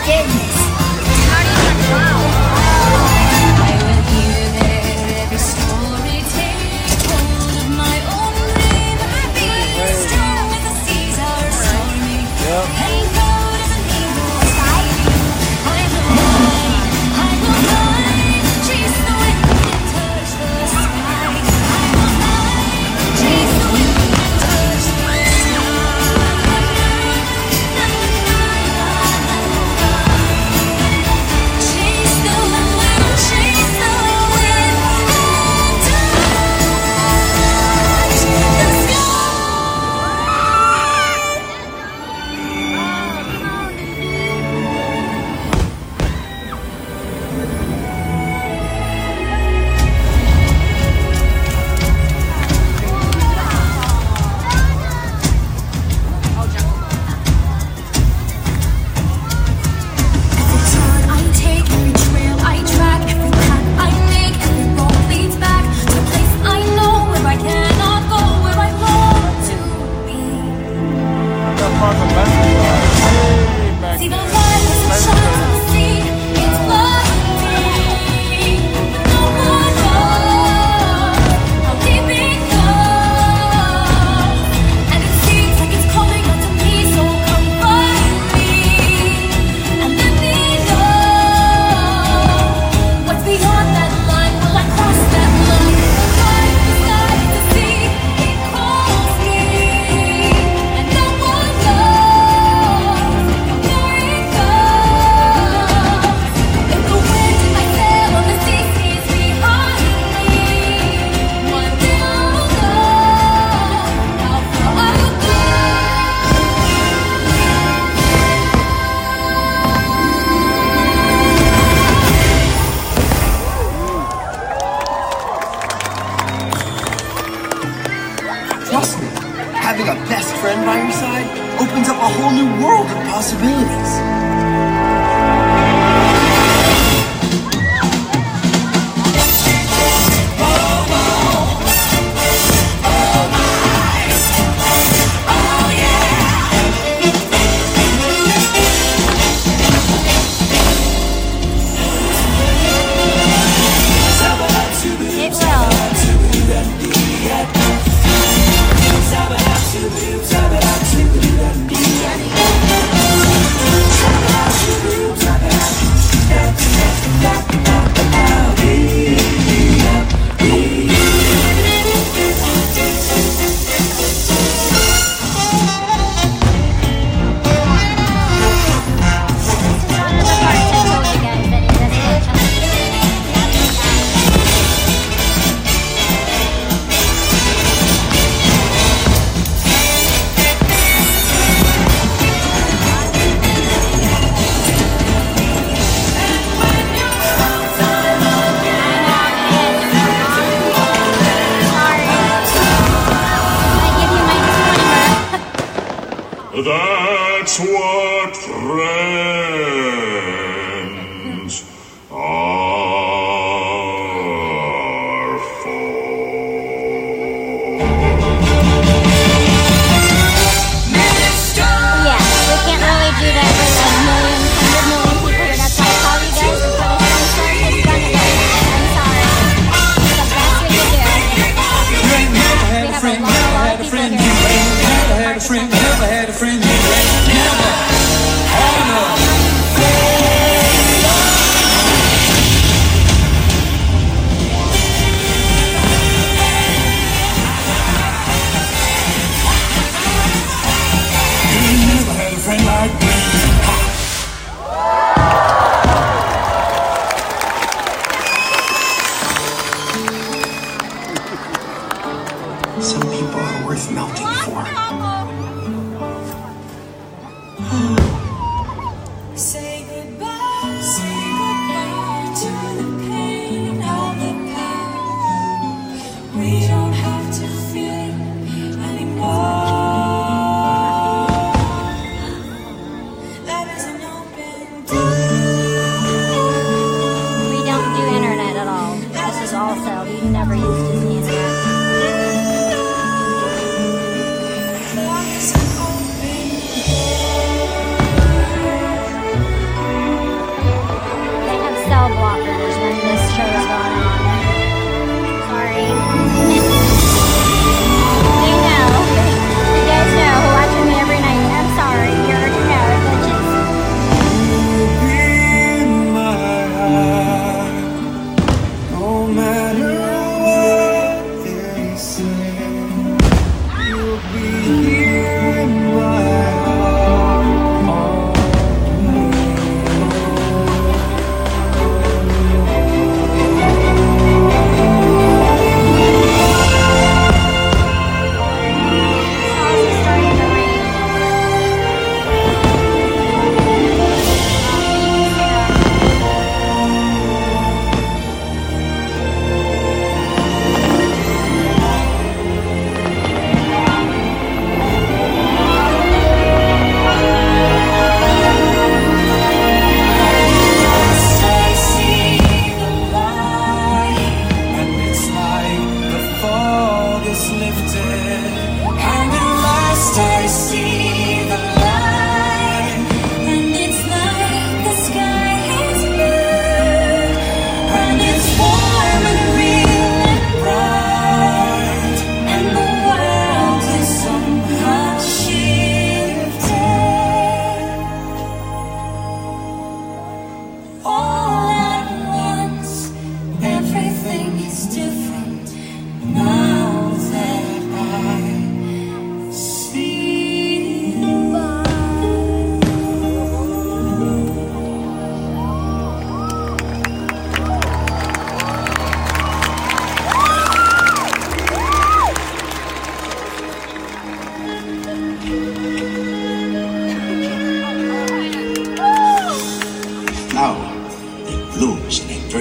goodness. It's not even loud. I will hear every story take hold of my own brain. I be strong as the seas are stormy. And cold as an eagle's flight. I will fly, chase the wind and touch the sky. I will fly, chase the wind and touch the sky. Chase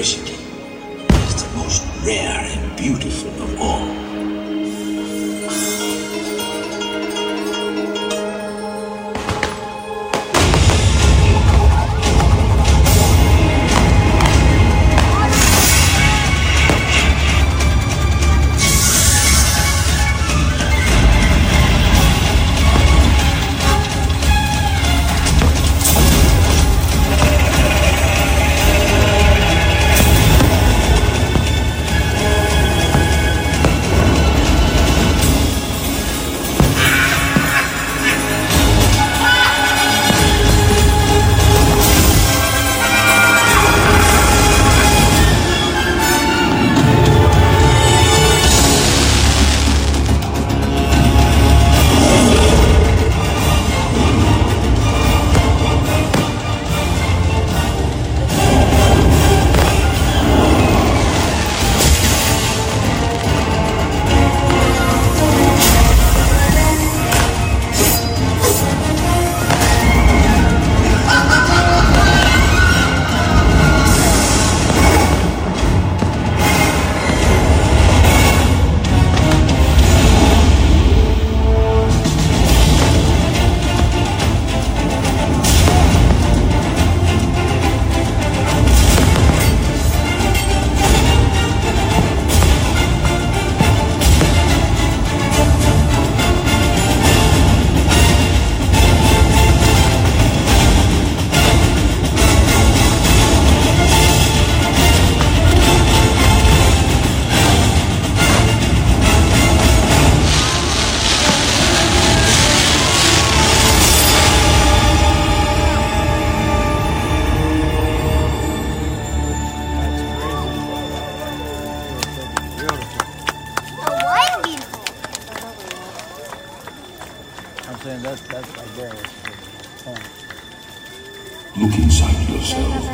diversity is the most rare and beautiful of all. I'm saying that's right there. Look inside yourself.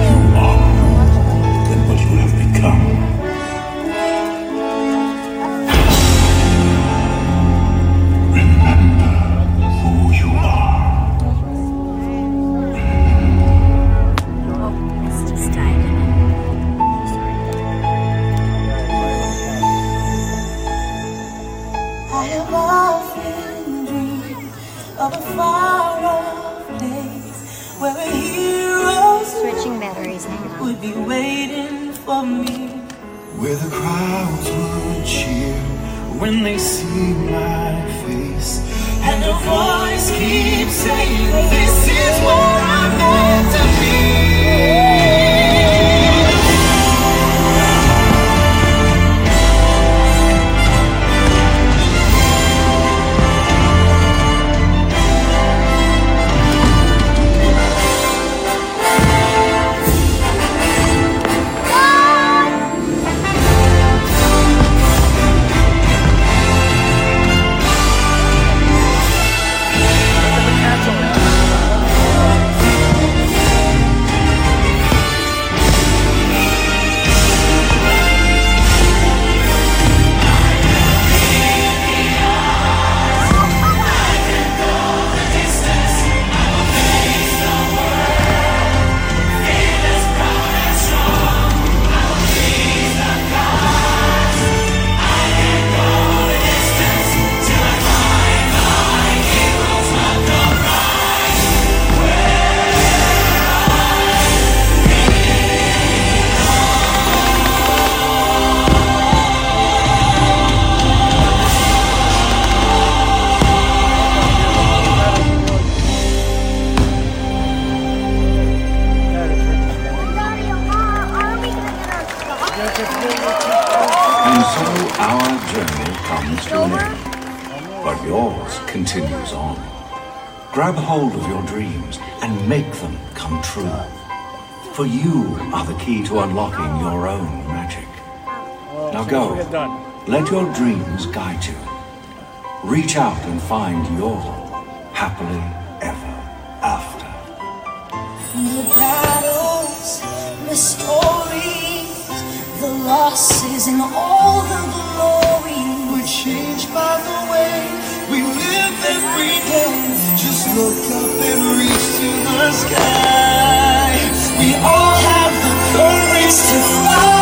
You are more than what you have become. Remember who you are. It's just diving. I have often dreamed of a far-off place where a hero's Switching batteries now. would be waiting for me. Where the crowds would cheer when they see my face, And a voice keeps saying, this is where I'm meant to be. And so our journey comes to an end. But yours continues on. Grab hold of your dreams and make them come true. For you are the key to unlocking your own magic. Now go. Let your dreams guide you. Reach out and find your happily ever after. The battles, the stories, the losses, and all the glory we're changed by the way we live every day. Just look up and read. the sky. We all have the courage to fly.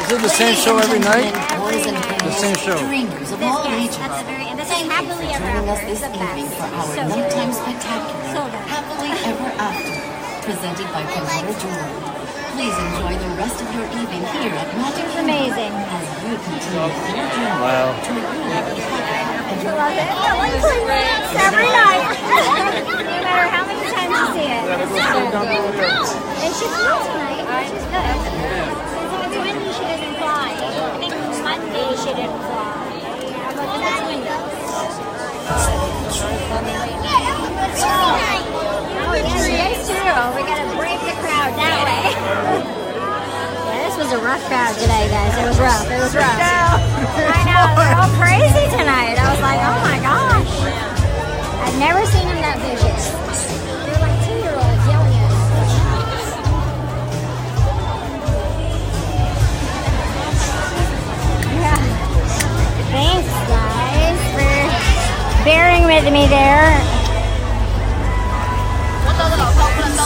Is it the same show every night? Boys and girls, The same show. dreamers of all ages. That's the very end. This is Thank you happily for ever joining us after. this It's the evening best. for our So nighttime good. spectacular, So good. Happily Ever After, presented by Pomona Jewelry. Please enjoy the rest of your evening here at Magic Kingdom amazing. as you continue your journey Wow. to a new and I love it. I like playing this every night. No matter how many times you see it. It's so good. And she's cool tonight. She's good. If it's windy, she doesn't fly. I think Monday she didn't fly. But it's windy. Oh, yeah, you guys too. We gotta break the crowd that way. Yeah, this was a rough crowd today, guys. It was rough. It was rough. I know. They're all crazy tonight. I was like, oh my gosh. I've never seen them that vicious. They're like 2-year-olds yelling at us. Yeah. Thanks, guys, for bearing with me there.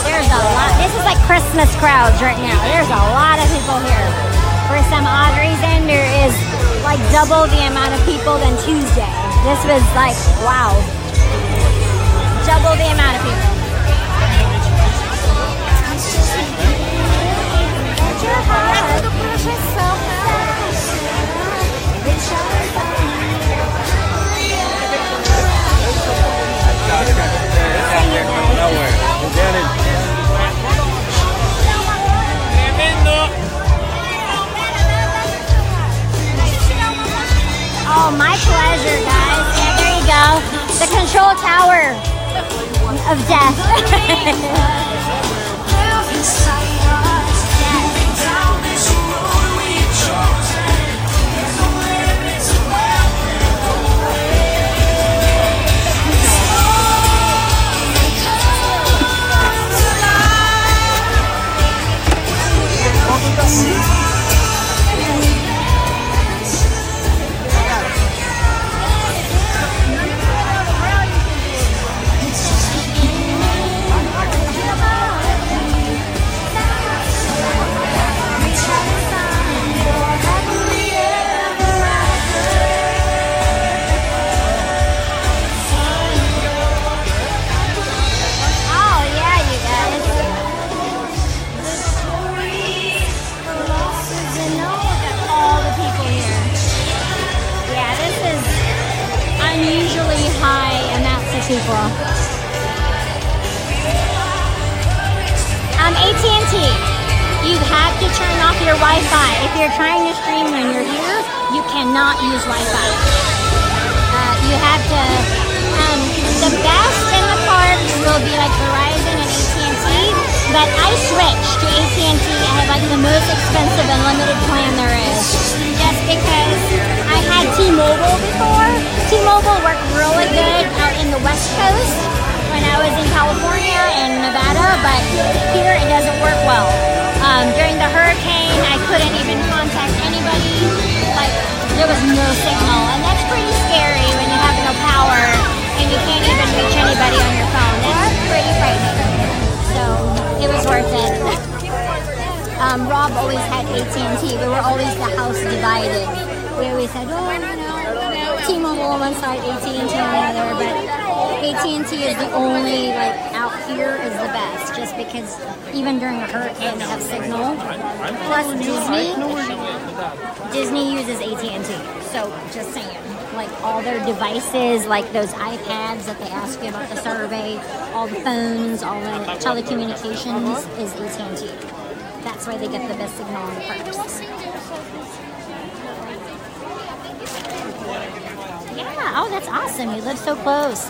There's a lot. This is like Christmas crowds right now. There's a lot of people here. For some odd reason, there is like double the amount of people than Tuesday. This was like, wow. Double the amount of people. Oh, my pleasure, guys. Yeah, there you go. The control tower of death. Oh, yeah, you guys. And look at all the people here. Yeah, this is unusually high amounts of people. AT&T, you have to turn off your Wi-Fi. If you're trying to stream when you're here, you cannot use Wi-Fi. You have to, the best in the parks will be like Verizon and AT&T, but I switched to AT&T. I have like the most expensive unlimited plan there is, just because I had T-Mobile before. T-Mobile worked really good out in the West Coast when I was in California and Nevada, but here it doesn't work well. During the hurricane, I couldn't even contact anybody. Like, there was no signal, and that's pretty scary when you have no power and you can't even reach anybody on your phone. That's pretty frightening. So it was worth it. Rob always had AT&T. We were always the house divided. We always said, oh, you know, T-Mobile on one side, AT&T on the other. But AT&T is the only, like, out here is the best, just because even during a hurricane they have signal. Plus Disney uses AT&T. So just saying. Like all their devices, like those iPads that they ask you about the survey, all the phones, all the telecommunications is AT&T. That's why they get the best signal in the parks. Yeah, oh, that's awesome. You live so close.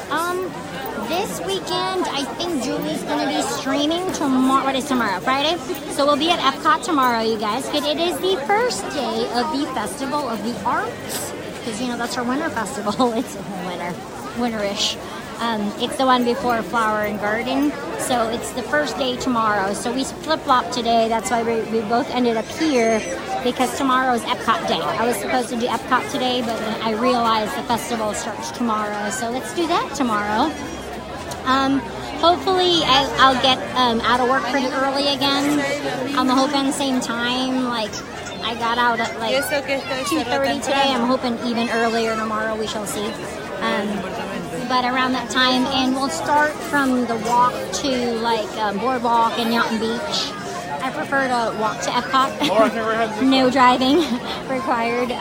This weekend, I think Julie's going to be streaming tomorrow. What is tomorrow? Friday? So we'll be at Epcot tomorrow, you guys. But it is the first day of the Festival of the Arts. Because, you know, that's our winter festival. It's winterish. It's the one before Flower and Garden. So it's the first day tomorrow. So we flip-flopped today. That's why we both ended up here, because tomorrow is Epcot day. I was supposed to do Epcot today, but then I realized the festival starts tomorrow. So let's do that tomorrow. Hopefully I'll get out of work pretty early again. I'm hoping same time, like I got out at like 2:30 today. I'm hoping even earlier tomorrow. We shall see. But around that time, and we'll start from the walk to like Boardwalk and Mountain Beach. I prefer to walk to Epcot. No driving required.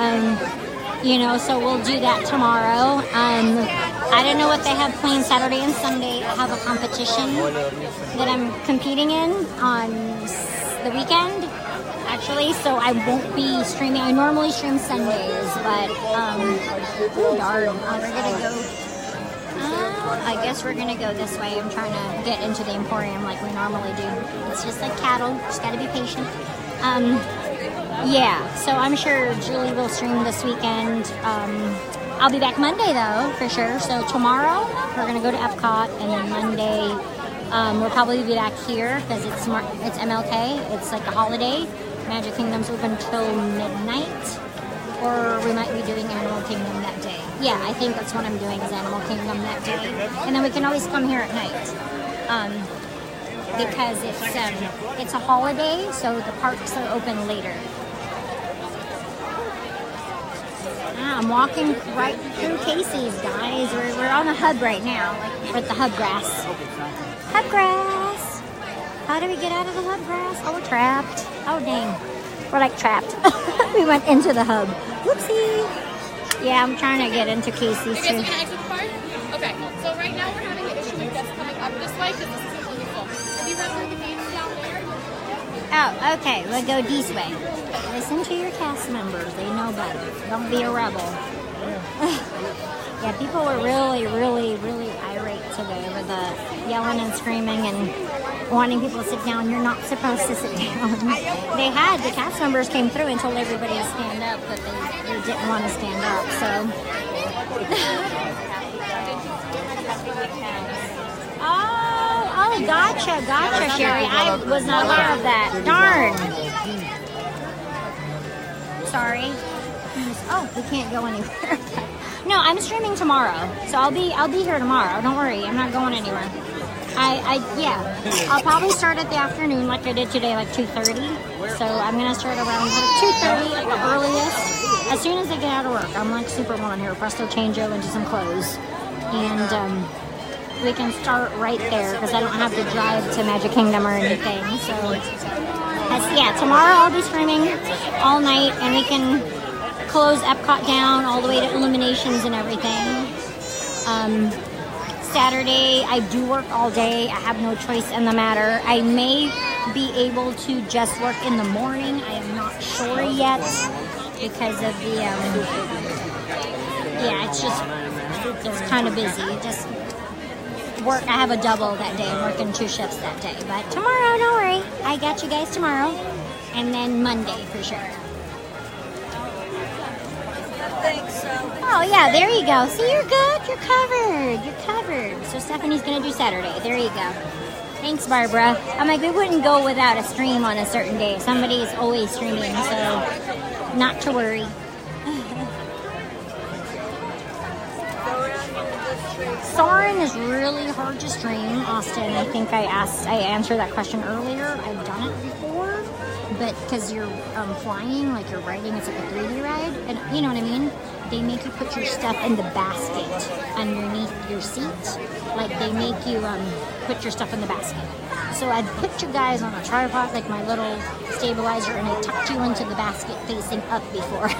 You know, so we'll do that tomorrow. I don't know what they have planned Saturday and Sunday. I have a competition that I'm competing in on the weekend, actually, so I won't be streaming. I normally stream Sundays, but, oh darn, we're gonna go, I guess we're gonna go this way. I'm trying to get into the Emporium like we normally do. It's just like cattle, just gotta be patient. Yeah, so I'm sure Julie will stream this weekend. I'll be back Monday though, for sure. So tomorrow we're gonna go to Epcot, and then Monday we'll probably be back here because it's MLK. It's like a holiday. Magic Kingdom's open till midnight, or we might be doing Animal Kingdom that day. Yeah, I think that's what I'm doing is Animal Kingdom that day, and then we can always come here at night. Because it's a holiday, so the parks are open later. I'm walking right through Casey's, guys. We're on the hub right now. Like, we're at the hub grass. Hub grass! How do we get out of the hub grass? Oh, we're trapped. Oh, dang. We're like trapped. We went into the hub. Whoopsie! Yeah, I'm trying to get into Casey's too. You guys are going to exit the park? Okay, so right now we're having an issue with guests coming up this way because this is completely full. If you guys want the gates down there, Oh, okay. We'll go this way. Listen to your cast members. They know better. Don't be a rebel. Yeah, people were really, really, really irate today with the yelling and screaming and wanting people to sit down. You're not supposed to sit down. The cast members came through and told everybody to stand up, but they didn't want to stand up, so. Oh, gotcha, Sherry. I was not aware of that. Darn. Sorry. Oh, we can't go anywhere. No, I'm streaming tomorrow, so I'll be here tomorrow. Don't worry, I'm not going anywhere. I'll probably start at the afternoon like I did today, like 2:30. So I'm gonna start around like 2:30 at the earliest. As soon as I get out of work, I'm like Superwoman here, presto changeo into some clothes, and we can start right there because I don't have to drive to Magic Kingdom or anything. So tomorrow I'll be streaming all night, and we can close Epcot down all the way to Illuminations and everything. Saturday, I do work all day. I have no choice in the matter. I may be able to just work in the morning. I am not sure yet because of the, it's kind of busy. Just work. I have a double that day. I'm working 2 shifts that day. But tomorrow, don't worry. I got you guys tomorrow. And then Monday for sure. Oh, yeah, there you go. See, you're good. You're covered. You're covered. So Stephanie's going to do Saturday. There you go. Thanks, Barbara. I'm like, we wouldn't go without a stream on a certain day. Somebody's always streaming, so not to worry. Soarin' is really hard to stream, Austin. I think I answered that question earlier. I've done it before. but because you're flying, like you're riding, it's like a 3D ride, and you know what I mean? They make you put your stuff in the basket underneath your seat. Like they make you put your stuff in the basket. So I'd put you guys on a tripod, like my little stabilizer, and I tucked you into the basket facing up before.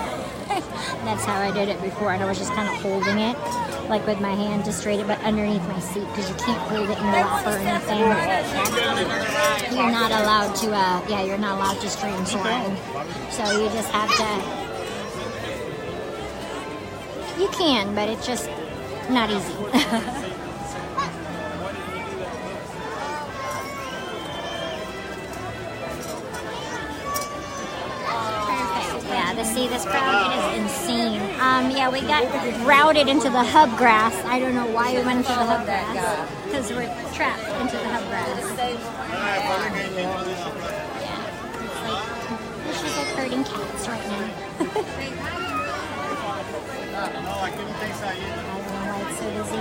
That's how I did it before, and I was just kind of holding it, like with my hand just straight, but underneath my seat, because you can't hold it in your lap or anything. You're not allowed to, you're not allowed to stream slide. So you just have to, you can, but it's just not easy. See, this crowd is insane. Yeah, we got routed into the hub grass. I don't know why we went into the hub grass. Because we're trapped into the hub grass. Yeah. It's like, this is like herding cats right now. I don't know why it's so busy.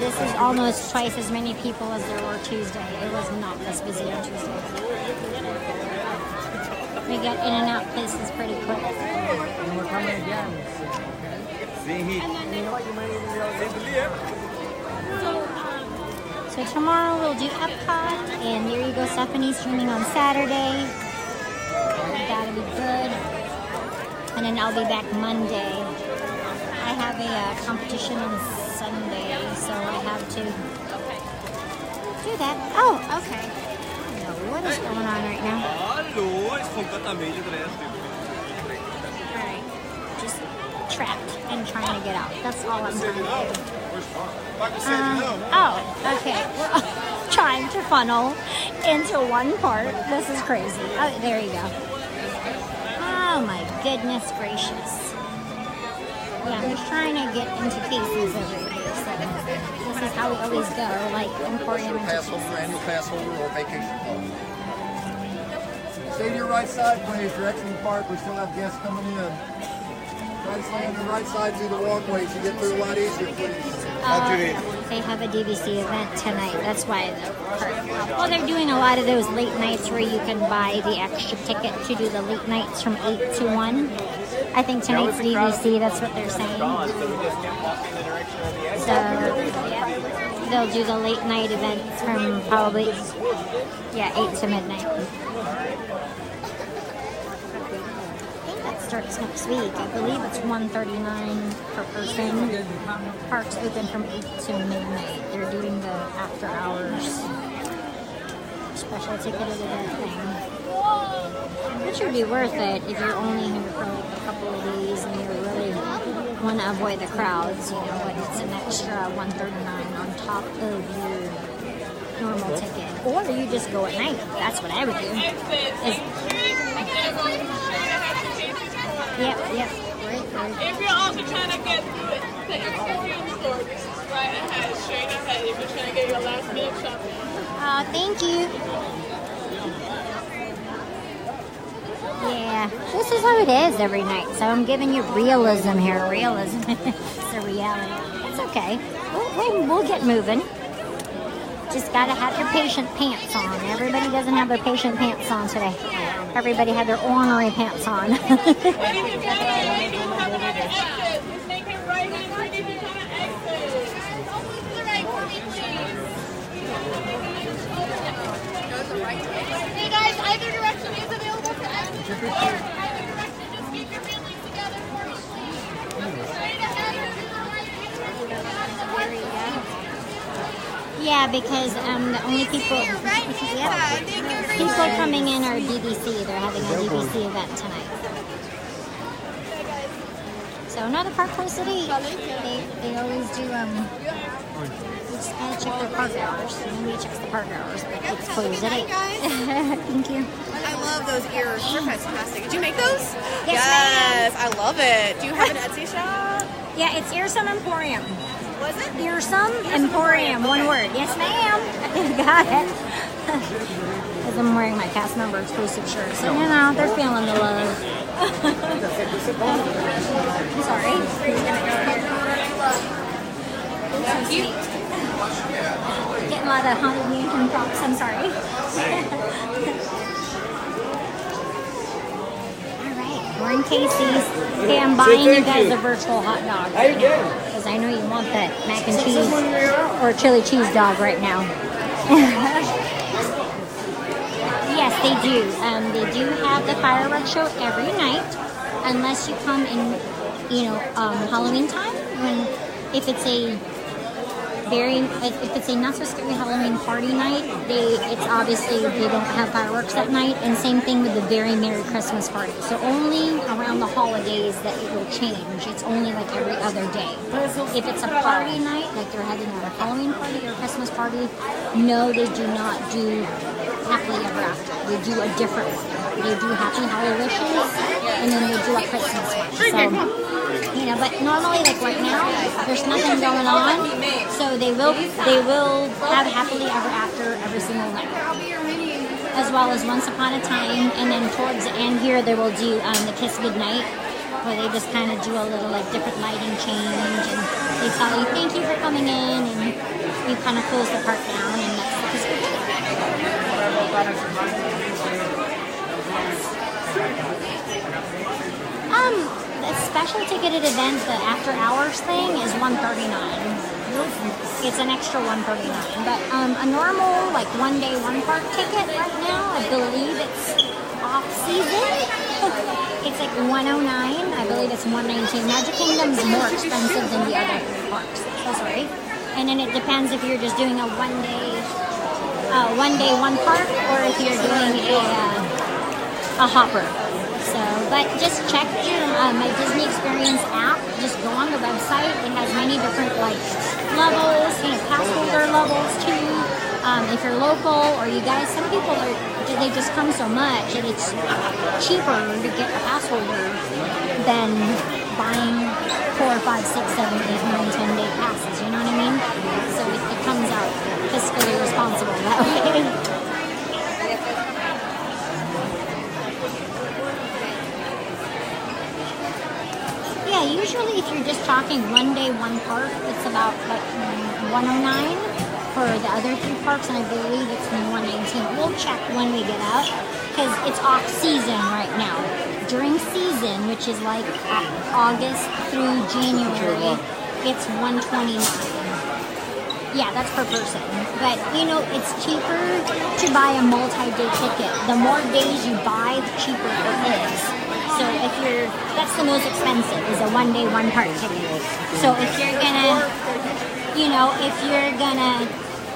This is almost twice as many people as there were Tuesday. It was not this busy on Tuesday. We get in and out places pretty quick. And we're coming again. So tomorrow we'll do Epcot, and there you go, Stephanie streaming on Saturday. That'll be good. And then I'll be back Monday. I have a competition on Sunday, so I have to do that. Oh, okay. What is going on right now? Alright. Just trapped and trying to get out. That's all I'm trying to do. Okay. We're trying to funnel into one part. This is crazy. Oh, there you go. Oh my goodness gracious. Yeah, I'm just trying to get into cases over here. So this is how we always go, like Emporium into cases. Annual pass holder or vacation club. Stay to your right side, please. You're exiting the park. We still have guests coming in. Try to stay on your right side through the walkways to get through a lot easier, please. They have a DVC event tonight. That's why the park. Well, they're doing a lot of those late nights where you can buy the extra ticket to do the late nights from 8 to 1. I think tonight's DVC, that's what they're saying. So, yeah, they'll do the late night events from probably, 8 to midnight. I think that starts next week. I believe it's $139 per person. Park's open from 8 to midnight. They're doing the after hours special ticketed event thing. Which would be worth it if you're only here for like a couple of days and you really want to avoid the crowds, you know, but it's an extra $139 on top of your normal ticket. Or you just go at night. That's what I would do. Yep. Right. If you're also trying to get through it, the experience store, this is right ahead, straight ahead, if you're trying to get your last minute shopping. Oh, thank you. Yeah, this is how it is every night. So I'm giving you realism here. Realism. It's a reality. It's okay. We'll get moving. Just gotta have your patient pants on. Everybody doesn't have their patient pants on today. Everybody had their ornery pants on. Hey guys, either direction is available for exit, or either direction, just keep your families together for me, please. Straight ahead or to the right. Yeah, because the only people people coming in are DVC. They're having a DVC event tonight. So another Park Place City. They always do we just gotta check their park hours. Nobody checks the park hours, but it's closed at 8. Thank you. I love those ears. They're fantastic. Did you make those? Yes, I love it. Do you have an Etsy shop? Yeah, it's Earsome Emporium. Was it? Earsome Emporium. One word. Yes, ma'am. Got it. Because I'm wearing my cast member exclusive shirt, so you know they're feeling the love. Sorry. So sweet. Getting a lot of Haunted Mansion props, I'm sorry. Alright, we're in Casey's. Okay, I'm buying you guys a virtual hot dog right now. Because I know you want that mac and cheese or chili cheese dog right now. Yes, they do. They do have the fireworks show every night. Unless you come in, Halloween time. If it's a not so scary Halloween party night, it's obviously they don't have fireworks that night, and same thing with the very Merry Christmas party. So only around the holidays that it will change. It's only like every other day. If it's a party night, like they're having a Halloween party or a Christmas party, no, they do not do Happily Ever After. They do a different one. They do Happy Hollow Wishes, and then they do a Christmas one. So. But normally, like right now, there's nothing going on, so they will have Happily Ever After every single night, as well as Once Upon a Time, and then towards the end here, they will do the Kiss Goodnight, where they just kind of do a little like different lighting change, and they tell you thank you for coming in, and we kind of close the park down, and that's the Kiss Goodnight. A special ticketed event, the after hours thing, is $139. It's an extra $139. But a normal, like 1 day, 1 park ticket right now, I believe it's off season. It's like $109. I believe it's $119. Magic Kingdom's more expensive than the other 3 parks. So sorry. And then it depends if you're just doing a 1 day, 1 park, or if you're doing a hopper. So, but just check your my Disney Experience app. Just go on the website. It has many different like levels, pass holder levels too. If you're local or you guys, some people they just come so much that it's cheaper to get a pass holder than buying 4, 5, 6, 7, 8, 9, 10 day passes. You know what I mean? So it comes out fiscally responsible that way. Yeah, usually if you're just talking 1 day, 1 park, it's about like $109 for the other 3 parks, and I believe it's $119. We'll check when we get out, because it's off season right now. During season, which is like August through January, it's $129. Yeah, that's per person. But, it's cheaper to buy a multi-day ticket. The more days you buy, the cheaper it is. So that's the most expensive, is a 1 day, 1 park ticket. So if you're gonna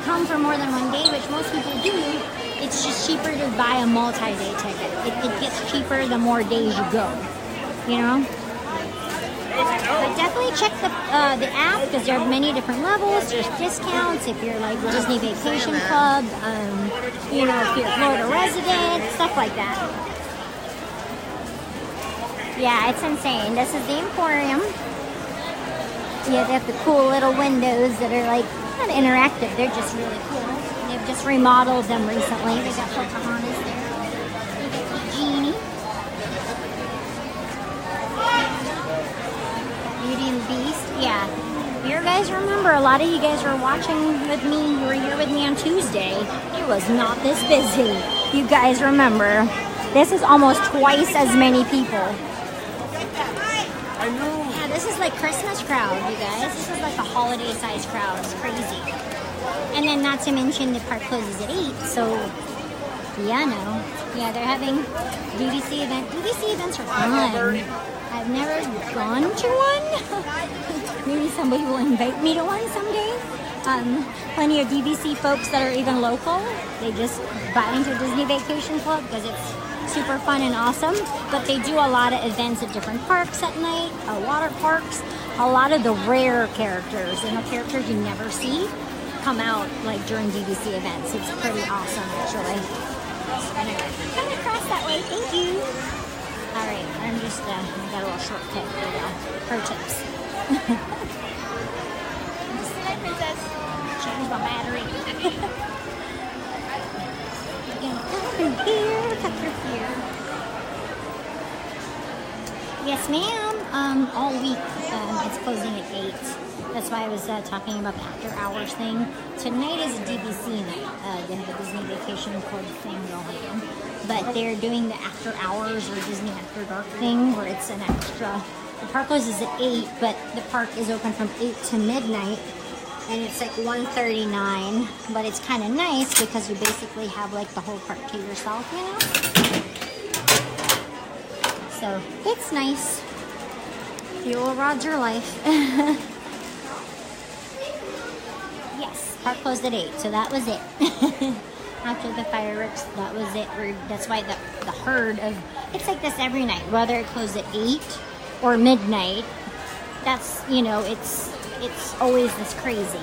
come for more than 1 day, which most people do, it's just cheaper to buy a multi-day ticket. It gets cheaper the more days you go, But definitely check the app, because there are many different levels. There's discounts if you're like Disney Vacation Club, if you're a Florida resident, stuff like that. Yeah, it's insane. This is the Emporium. Yeah, they have the cool little windows that are like not interactive. They're just really cool. They've just remodeled them recently. They got Pocahontas there. They got the Genie. Beauty and the Beast. Yeah. You guys remember, a lot of you guys were watching with me, you were here with me on Tuesday. It was not this busy. You guys remember. This is almost twice as many people. I know. Yeah, this is like Christmas crowd, you guys. This is like a holiday size crowd. It's crazy. And then not to mention the park closes at 8, so yeah, no. Yeah, they're having DVC event. DVC events are fun. I've never gone to one. Maybe somebody will invite me to one someday. Plenty of DVC folks that are even local. They just buy into Disney Vacation Club because it's super fun and awesome. But they do a lot of events at different parks at night, water parks. A lot of the rare characters and the characters you never see come out like during DVC events. It's pretty awesome, actually. Anyway, come across that way. Thank you. All right, I'm just I got a little shortcut. There we go. Pro tips. Hi, Princess. Change my battery. Cut through here, cut through here. Yes, ma'am. all week. It's closing at 8. That's why I was talking about the after hours thing. Tonight is a DVC night. They have a Disney Vacation Club thing going on. But they're doing the after hours or Disney After Dark thing where it's an extra. The park closes at 8, but the park is open from 8 to midnight. And it's like $139, but it's kind of nice because you basically have like the whole park to yourself, you know? So it's nice. Fuel rods your life. Yes, park closed at 8, so that was it. After the fireworks, that was it. That's why the herd of, it's like this every night, whether it closed at 8 or midnight. That's, you know, it's always this crazy.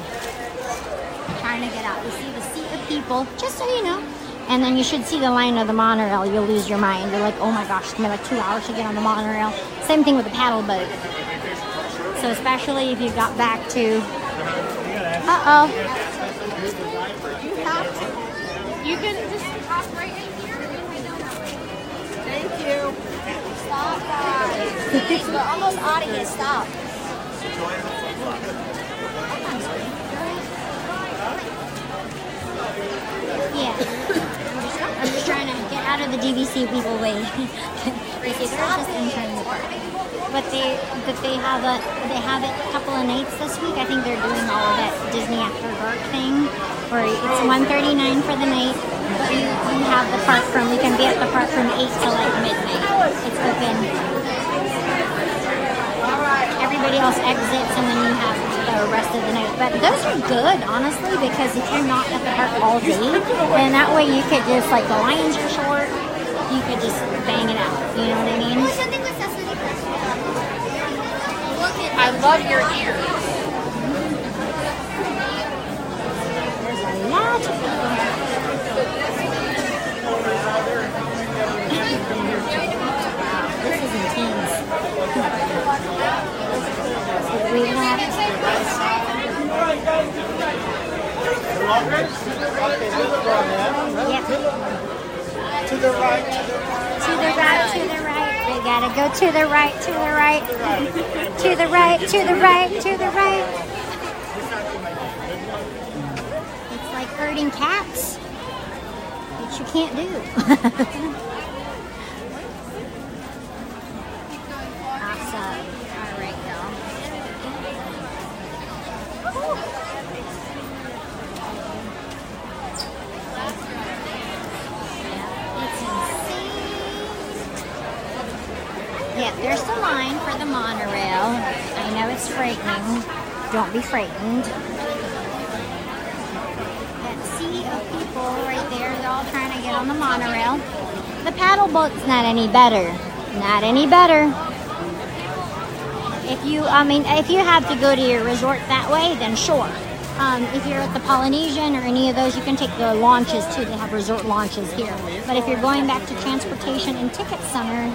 Trying to get out. You see the sea of people, just so you know. And then you should see the line of the monorail. You'll lose your mind. You're like, oh my gosh, it's going to be like 2 hours to get on the monorail. Same thing with the paddle boat. So especially if you got back to... Uh-oh. You can just hop right in here. Thank you. Stop, guys. We're almost out of here. Stop. Yeah. I'm just trying to get out of the DVC people way. They say they're just entering the park. But they have it a couple of nights this week. I think they're doing all of that Disney After Dark thing, where it's $139 for the night, but you have the park from, you can be at the park from 8 to like midnight. It's open. Everybody else exits and then you have the rest of the night. But those are good, honestly, because if you're not at the park all day, then that way you could just, like, the lines are short, you could just bang it out. You know what I mean? I love your ears. There's a lot of people. This is intense. We have... Yep. To the right. To the right, to the right. We gotta go to the right, to the right. To the right, to the right, to the right. It's like herding cats, which you can't do. Awesome. All right, y'all. It's insane. Yeah, there's the line for the monorail. I know it's frightening. Don't be frightened. That sea of people right there, they're all trying to get on the monorail. The paddle boat's not any better. Not any better. If you have to go to your resort that way, then sure. If you're at the Polynesian or any of those, you can take the launches too. They have resort launches here. But if you're going back to Transportation and Ticket Center,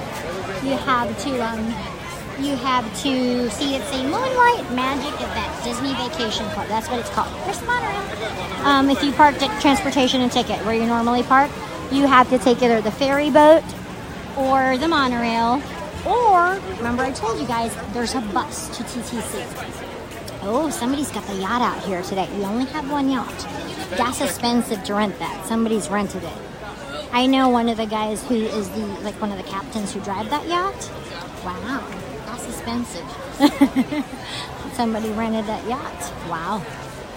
you have to see it's a Moonlight Magic at that Disney Vacation Club. That's what it's called. There's the monorail. If you parked at Transportation and Ticket, where you normally park, you have to take either the ferry boat or the monorail, or, remember I told you guys, there's a bus to TTC. Oh, somebody's got the yacht out here today. We only have one yacht. That's expensive to rent that. Somebody's rented it. I know one of the guys who is one of the captains who drive that yacht. Wow, that's expensive. Somebody rented that yacht. Wow.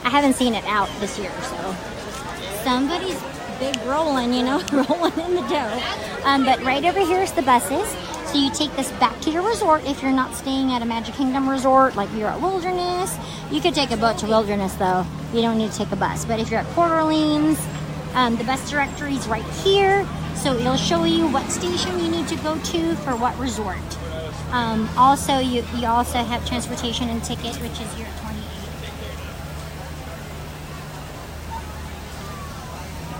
I haven't seen it out this year, so somebody's big rolling, rolling in the dough. But right over here is the buses. So you take this back to your resort if you're not staying at a Magic Kingdom resort, like you're at Wilderness. You could take a boat to Wilderness, though. You don't need to take a bus. But if you're at Port Orleans, the bus directory is right here. So it'll show you what station you need to go to for what resort. Also, you also have Transportation and Ticket, which is here at 28.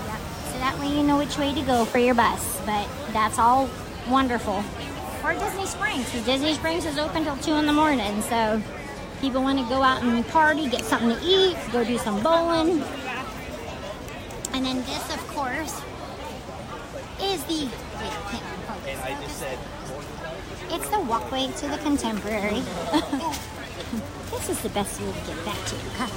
Yep. So that way you know which way to go for your bus. But that's all wonderful. Or Disney Springs. So Disney Springs is open till 2 in the morning. So people want to go out and party, get something to eat, go do some bowling. And then this, of course, is the, wait, I can't focus. It's the walkway to the Contemporary. This is the best way to get back to your car.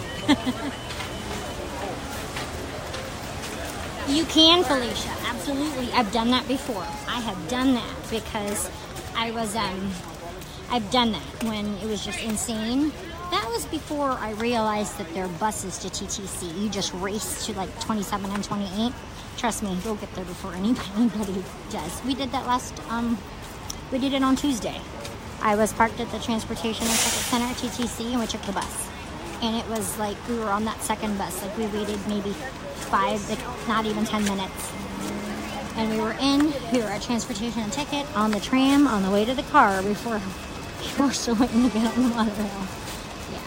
You can, Felicia, absolutely. I've done that before. I have done that because I was, I've done that when it was just insane. That was before I realized that there are buses to TTC. You just race to like 27 and 28. Trust me, you'll get there before anybody does. We did that we did it on Tuesday. I was parked at the Transportation and Ticket Center at TTC and we took the bus. And it was like we were on that second bus. Like we waited maybe 5, like not even 10 minutes. And we were at Transportation and Ticket on the tram on the way to the car before we were still waiting to get on the monorail. Yeah.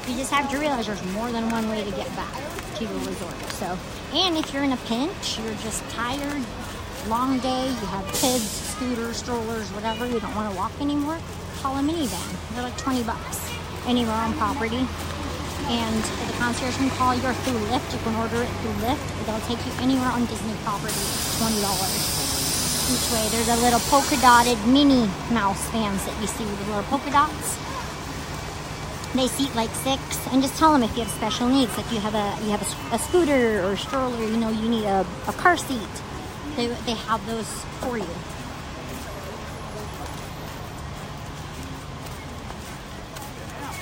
You just have to realize there's more than one way to get back to your resort. So, and if you're in a pinch, you're just tired, long day, you have kids, scooters, strollers, whatever, you don't want to walk anymore, call a minivan. They're like $20 anywhere on property. And the concierge can call you through Lyft. You can order it through Lyft. They'll take you anywhere on Disney property. It's $20 each way. There's a little polka dotted Minnie Mouse fans that you see with little polka dots. They seat like 6, and just tell them if you have special needs, like you have a scooter or a stroller, you know, you need a car seat. They have those for you.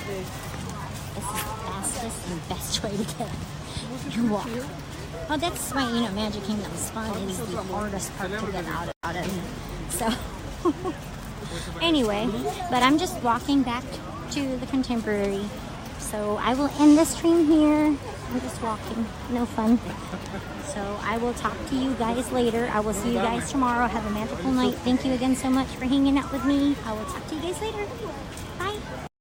This is the fastest and best way to get your walk. Oh, that's why, you know, Magic Kingdom's fun is the hardest part to get out of. So, anyway, but I'm just walking back to the Contemporary. So I will end the stream here. I'm just walking. No fun. So I will talk to you guys later. I will see you guys tomorrow. Have a magical night. Thank you again so much for hanging out with me. I will talk to you guys later. Bye.